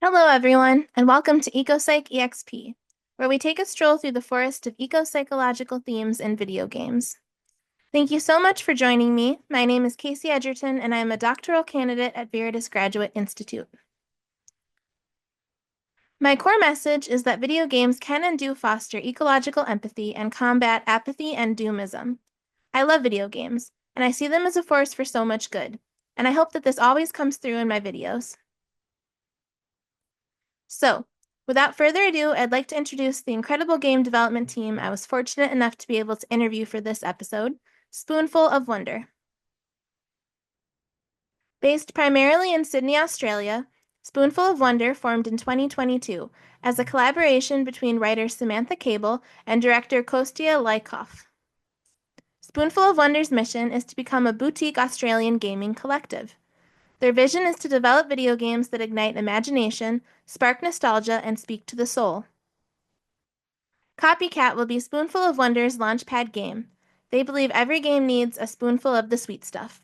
Hello, everyone, and welcome to Ecopsych EXP, where we take a stroll through the forest of eco-psychological themes in video games. Thank you so much for joining me. My name is Casey Edgerton, and I am a doctoral candidate at Veritas Graduate Institute. My core message is that video games can and do foster ecological empathy and combat apathy and doomism. I love video games, and I see them as a force for so much good, and I hope that this always comes through in my videos. So, without further ado, I'd like to introduce the incredible game development team I was fortunate enough to be able to interview for this episode, Spoonful of Wonder. Based primarily in Sydney, Australia, Spoonful of Wonder formed in 2022 as a collaboration between writer Samantha Cable and director Kostya Lykov. Spoonful of Wonder's mission is to become a boutique Australian gaming collective. Their vision is to develop video games that ignite imagination, spark nostalgia, and speak to the soul. Copycat will be Spoonful of Wonder's launchpad game. They believe every game needs a spoonful of the sweet stuff.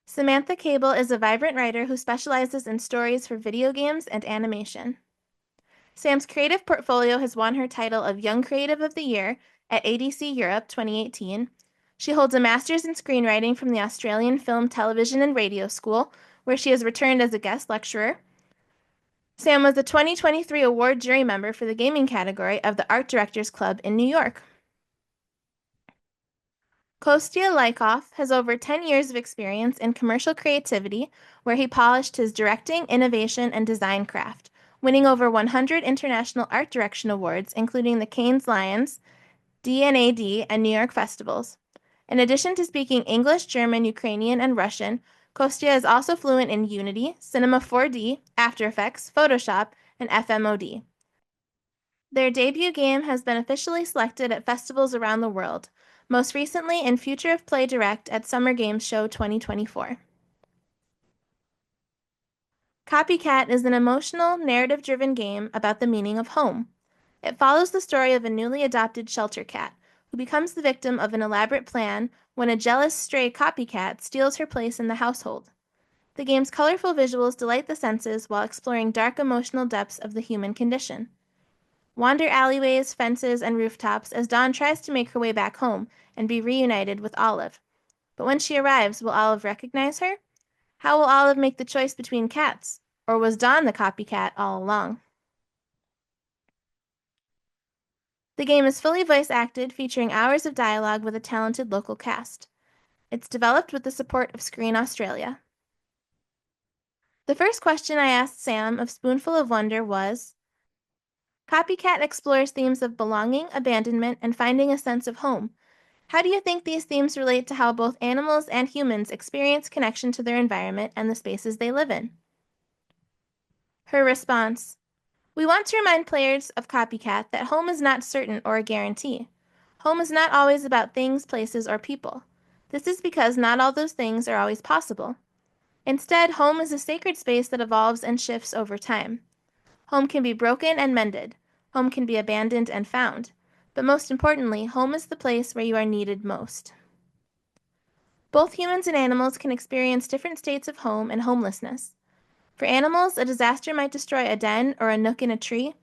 Samantha Cable is a vibrant writer who specializes in stories for video games and animation. Sam's creative portfolio has won her title of Young Creative of the Year at ADC Europe 2018. She holds a master's in screenwriting from the Australian Film, Television, and Radio School, where she has returned as a guest lecturer. Sam was a 2023 award jury member for the gaming category of the Art Directors Club in New York. Kostya Lykov has over 10 years of experience in commercial creativity, where he polished his directing, innovation, and design craft, winning over 100 international art direction awards, including the Cannes Lions, D&AD, and New York festivals. In addition to speaking English, German, Ukrainian, and Russian, Kostya is also fluent in Unity, Cinema 4D, After Effects, Photoshop, and FMOD. Their debut game has been officially selected at festivals around the world, most recently in Future of Play Direct at Summer Games Show 2024. Copycat is an emotional, narrative-driven game about the meaning of home. It follows the story of a newly adopted shelter cat who becomes the victim of an elaborate plan when a jealous stray copycat steals her place in the household. The game's colorful visuals delight the senses while exploring dark emotional depths of the human condition. Wander alleyways, fences, and rooftops as Dawn tries to make her way back home and be reunited with Olive. But when she arrives, will Olive recognize her? How will Olive make the choice between cats? Or was Dawn the copycat all along? The game is fully voice acted, featuring hours of dialogue with a talented local cast. It's developed with the support of Screen Australia. The first question I asked Sam of Spoonful of Wonder was, Copycat explores themes of belonging, abandonment, and finding a sense of home. How do you think these themes relate to how both animals and humans experience connection to their environment and the spaces they live in? Her response, we want to remind players of Copycat that home is not certain or a guarantee. Home is not always about things, places, or people. This is because not all those things are always possible. Instead, home is a sacred space that evolves and shifts over time. Home can be broken and mended. Home can be abandoned and found. But most importantly, home is the place where you are needed most. Both humans and animals can experience different states of home and homelessness. For animals, a disaster might destroy a den or a nook in a tree.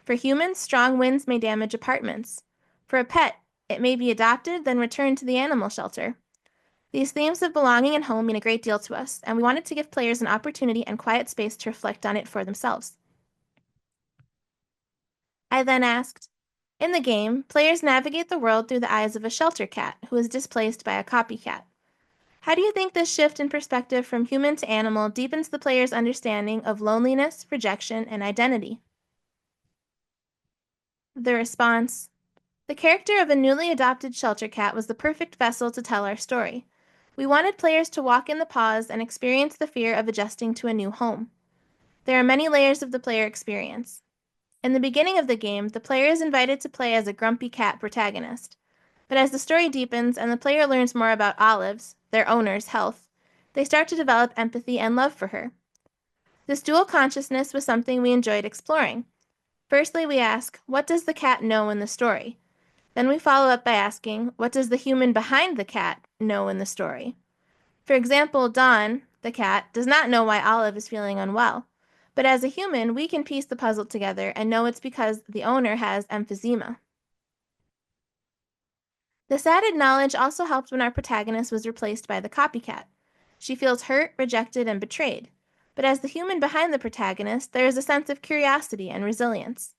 For humans, strong winds may damage apartments. For a pet, it may be adopted, then returned to the animal shelter. These themes of belonging and home mean a great deal to us, and we wanted to give players an opportunity and quiet space to reflect on it for themselves. I then asked, in the game, players navigate the world through the eyes of a shelter cat who is displaced by a copycat. How do you think this shift in perspective from human to animal deepens the player's understanding of loneliness, rejection, and identity? The response, the character of a newly adopted shelter cat was the perfect vessel to tell our story. We wanted players to walk in the pause and experience the fear of adjusting to a new home. There are many layers of the player experience. In the beginning of the game, the player is invited to play as a grumpy cat protagonist. But as the story deepens and the player learns more about Olive's, their owner's, health, they start to develop empathy and love for her. This dual consciousness was something we enjoyed exploring. Firstly, we ask, what does the cat know in the story? Then we follow up by asking, what does the human behind the cat know in the story? For example, Dawn, the cat, does not know why Olive is feeling unwell. But as a human, we can piece the puzzle together and know it's because the owner has emphysema. This added knowledge also helped when our protagonist was replaced by the copycat. She feels hurt, rejected, and betrayed. But as the human behind the protagonist, there is a sense of curiosity and resilience.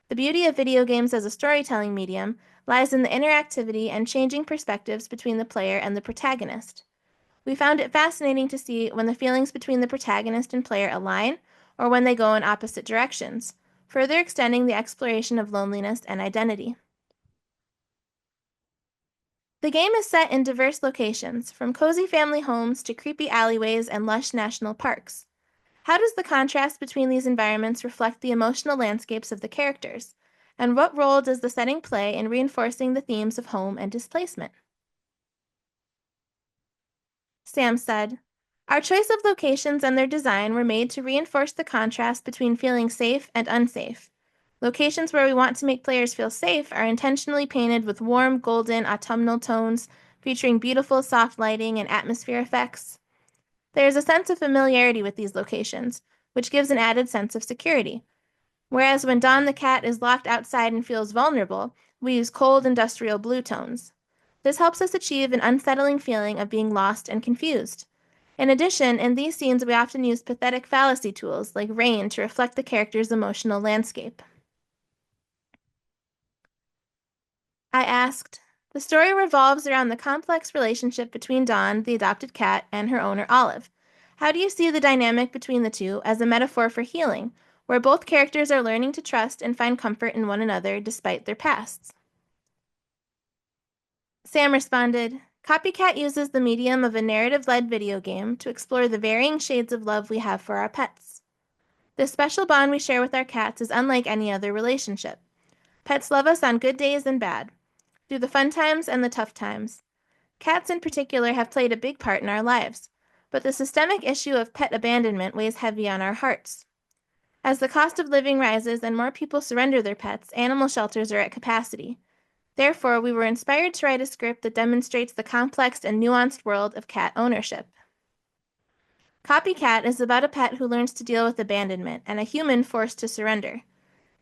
The beauty of video games as a storytelling medium lies in the interactivity and changing perspectives between the player and the protagonist. We found it fascinating to see when the feelings between the protagonist and player align or when they go in opposite directions, further extending the exploration of loneliness and identity. The game is set in diverse locations, from cozy family homes to creepy alleyways and lush national parks. How does the contrast between these environments reflect the emotional landscapes of the characters? And what role does the setting play in reinforcing the themes of home and displacement? Sam said, "Our choice of locations and their design were made to reinforce the contrast between feeling safe and unsafe. Locations where we want to make players feel safe are intentionally painted with warm, golden, autumnal tones, featuring beautiful, soft lighting and atmosphere effects. There is a sense of familiarity with these locations, which gives an added sense of security. Whereas when Don the cat is locked outside and feels vulnerable, we use cold, industrial blue tones. This helps us achieve an unsettling feeling of being lost and confused. In addition, in these scenes, we often use pathetic fallacy tools like rain to reflect the character's emotional landscape." I asked, "The story revolves around the complex relationship between Dawn, the adopted cat, and her owner, Olive. How do you see the dynamic between the two as a metaphor for healing, where both characters are learning to trust and find comfort in one another despite their pasts?" Sam responded, "Copycat uses the medium of a narrative-led video game to explore the varying shades of love we have for our pets. The special bond we share with our cats is unlike any other relationship. Pets love us on good days and bad, through the fun times and the tough times. Cats in particular have played a big part in our lives, but the systemic issue of pet abandonment weighs heavy on our hearts. As the cost of living rises and more people surrender their pets, animal shelters are at capacity. Therefore, we were inspired to write a script that demonstrates the complex and nuanced world of cat ownership. Copycat is about a pet who learns to deal with abandonment and a human forced to surrender.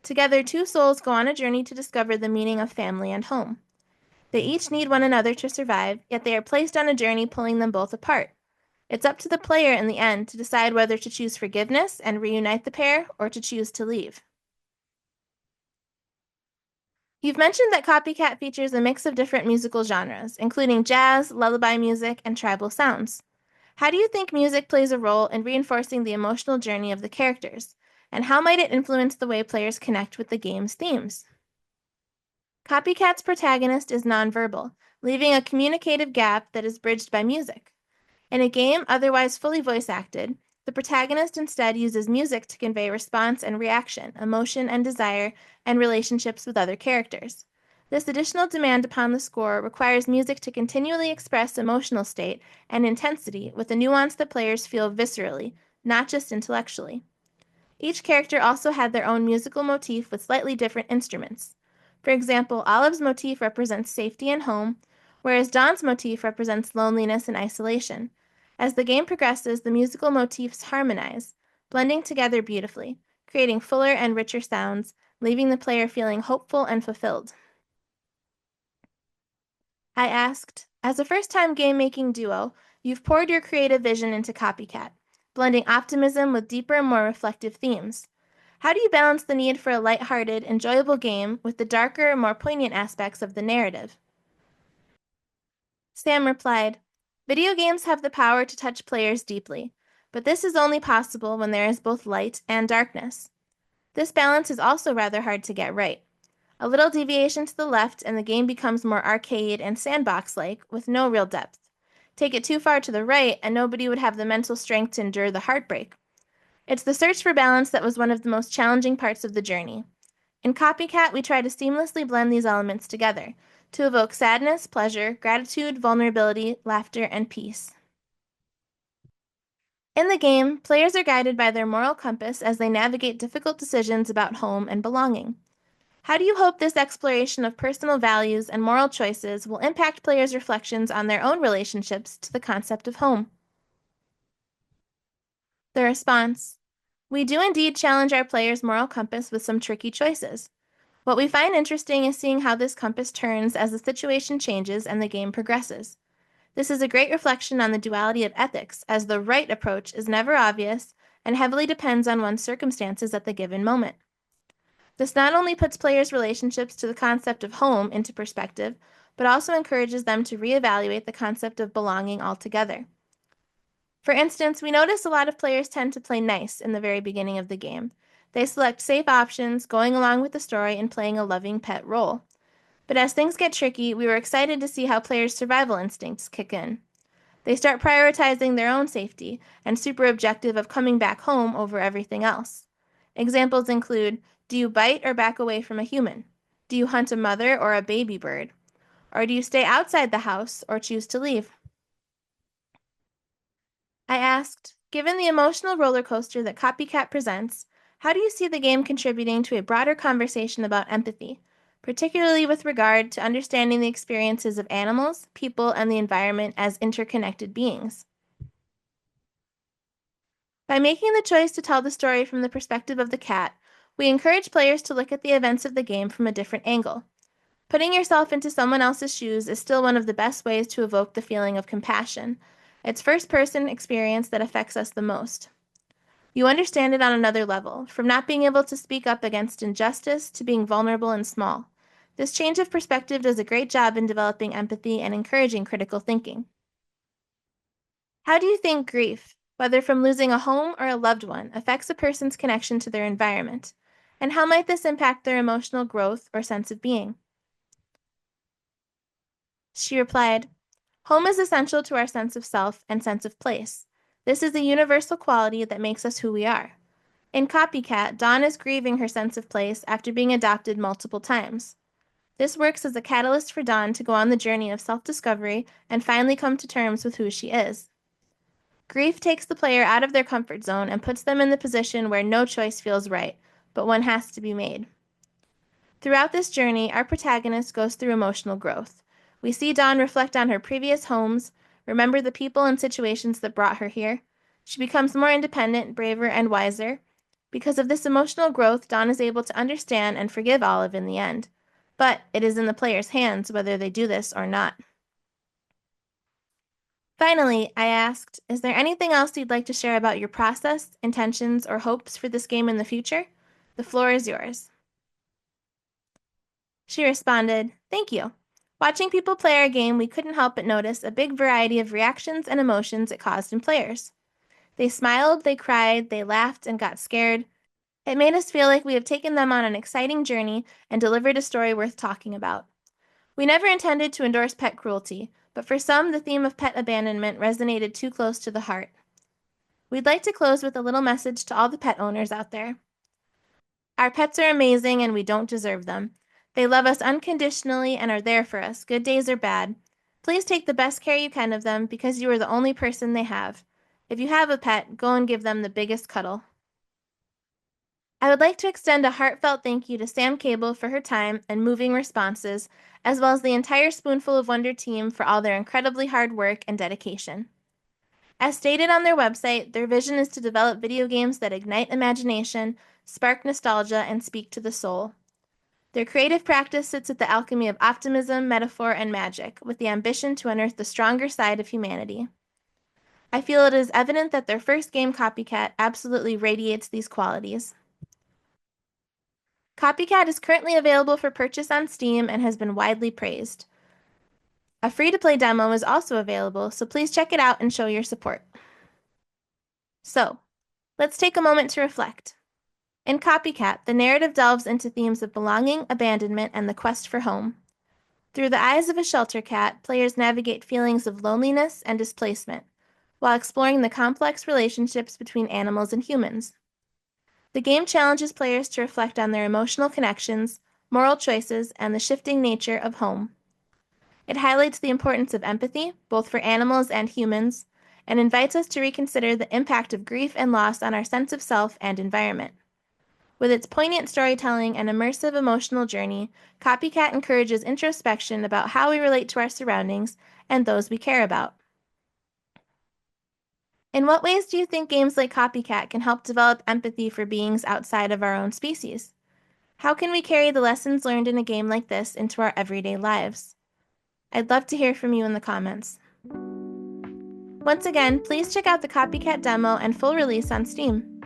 Together, two souls go on a journey to discover the meaning of family and home. They each need one another to survive, yet they are placed on a journey pulling them both apart. It's up to the player in the end to decide whether to choose forgiveness and reunite the pair or to choose to leave." You've mentioned that Copycat features a mix of different musical genres, including jazz, lullaby music, and tribal sounds. How do you think music plays a role in reinforcing the emotional journey of the characters? And how might it influence the way players connect with the game's themes? Copycat's protagonist is nonverbal, leaving a communicative gap that is bridged by music. In a game otherwise fully voice acted, the protagonist instead uses music to convey response and reaction, emotion and desire, and relationships with other characters. This additional demand upon the score requires music to continually express emotional state and intensity with a nuance that players feel viscerally, not just intellectually. Each character also had their own musical motif with slightly different instruments. For example, Olive's motif represents safety and home, whereas Dawn's motif represents loneliness and isolation. As the game progresses, the musical motifs harmonize, blending together beautifully, creating fuller and richer sounds, leaving the player feeling hopeful and fulfilled. I asked, "As a first-time game-making duo, you've poured your creative vision into Copycat, blending optimism with deeper, more reflective themes. How do you balance the need for a light-hearted, enjoyable game with the darker, more poignant aspects of the narrative?" Sam replied, "Video games have the power to touch players deeply, but this is only possible when there is both light and darkness. This balance is also rather hard to get right. A little deviation to the left and the game becomes more arcade and sandbox-like with no real depth. Take it too far to the right and nobody would have the mental strength to endure the heartbreak. It's the search for balance that was one of the most challenging parts of the journey. In Copycat, we try to seamlessly blend these elements together to evoke sadness, pleasure, gratitude, vulnerability, laughter, and peace." In the game, players are guided by their moral compass as they navigate difficult decisions about home and belonging. How do you hope this exploration of personal values and moral choices will impact players' reflections on their own relationships to the concept of home? The response: We do indeed challenge our players' moral compass with some tricky choices. What we find interesting is seeing how this compass turns as the situation changes and the game progresses. This is a great reflection on the duality of ethics, as the right approach is never obvious and heavily depends on one's circumstances at the given moment. This not only puts players' relationships to the concept of home into perspective, but also encourages them to reevaluate the concept of belonging altogether. For instance, we notice a lot of players tend to play nice in the very beginning of the game. They select safe options, going along with the story and playing a loving pet role. But as things get tricky, we were excited to see how players' survival instincts kick in. They start prioritizing their own safety and super objective of coming back home over everything else. Examples include, do you bite or back away from a human? Do you hunt a mother or a baby bird? Or do you stay outside the house or choose to leave? I asked, given the emotional roller coaster that Copycat presents, how do you see the game contributing to a broader conversation about empathy, particularly with regard to understanding the experiences of animals, people, and the environment as interconnected beings? By making the choice to tell the story from the perspective of the cat, we encourage players to look at the events of the game from a different angle. Putting yourself into someone else's shoes is still one of the best ways to evoke the feeling of compassion. It's first-person experience that affects us the most. You understand it on another level, from not being able to speak up against injustice to being vulnerable and small. This change of perspective does a great job in developing empathy and encouraging critical thinking. How do you think grief, whether from losing a home or a loved one, affects a person's connection to their environment? And how might this impact their emotional growth or sense of being? She replied, home is essential to our sense of self and sense of place. This is a universal quality that makes us who we are. In Copycat, Dawn is grieving her sense of place after being adopted multiple times. This works as a catalyst for Dawn to go on the journey of self-discovery and finally come to terms with who she is. Grief takes the player out of their comfort zone and puts them in the position where no choice feels right, but one has to be made. Throughout this journey, our protagonist goes through emotional growth. We see Dawn reflect on her previous homes, remember the people and situations that brought her here. She becomes more independent, braver, and wiser. Because of this emotional growth, Dawn is able to understand and forgive Olive in the end. But it is in the player's hands whether they do this or not. Finally, I asked, is there anything else you'd like to share about your process, intentions, or hopes for this game in the future? The floor is yours. She responded, thank you. Watching people play our game, we couldn't help but notice a big variety of reactions and emotions it caused in players. They smiled, they cried, they laughed, and got scared. It made us feel like we have taken them on an exciting journey and delivered a story worth talking about. We never intended to endorse pet cruelty, but for some, the theme of pet abandonment resonated too close to the heart. We'd like to close with a little message to all the pet owners out there. Our pets are amazing and we don't deserve them. They love us unconditionally and are there for us, good days or bad. Please take the best care you can of them because you are the only person they have. If you have a pet, go and give them the biggest cuddle. I would like to extend a heartfelt thank you to Sam Cable for her time and moving responses, as well as the entire Spoonful of Wonder team for all their incredibly hard work and dedication. As stated on their website, their vision is to develop video games that ignite imagination, spark nostalgia, and speak to the soul. Their creative practice sits at the alchemy of optimism, metaphor, and magic, with the ambition to unearth the stronger side of humanity. I feel it is evident that their first game, Copycat, absolutely radiates these qualities. Copycat is currently available for purchase on Steam and has been widely praised. A free-to-play demo is also available, so please check it out and show your support. So, let's take a moment to reflect. In Copycat, the narrative delves into themes of belonging, abandonment, and the quest for home. Through the eyes of a shelter cat, players navigate feelings of loneliness and displacement, while exploring the complex relationships between animals and humans. The game challenges players to reflect on their emotional connections, moral choices, and the shifting nature of home. It highlights the importance of empathy, both for animals and humans, and invites us to reconsider the impact of grief and loss on our sense of self and environment. With its poignant storytelling and immersive emotional journey, Copycat encourages introspection about how we relate to our surroundings and those we care about. In what ways do you think games like Copycat can help develop empathy for beings outside of our own species? How can we carry the lessons learned in a game like this into our everyday lives? I'd love to hear from you in the comments. Once again, please check out the Copycat demo and full release on Steam.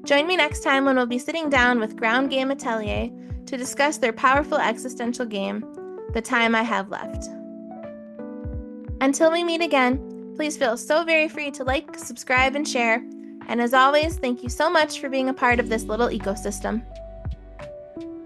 Join me next time when we'll be sitting down with Ground Game Atelier to discuss their powerful existential game, The Time I Have Left. Until we meet again, please feel so very free to like, subscribe, and share. And as always, thank you so much for being a part of this little ecosystem.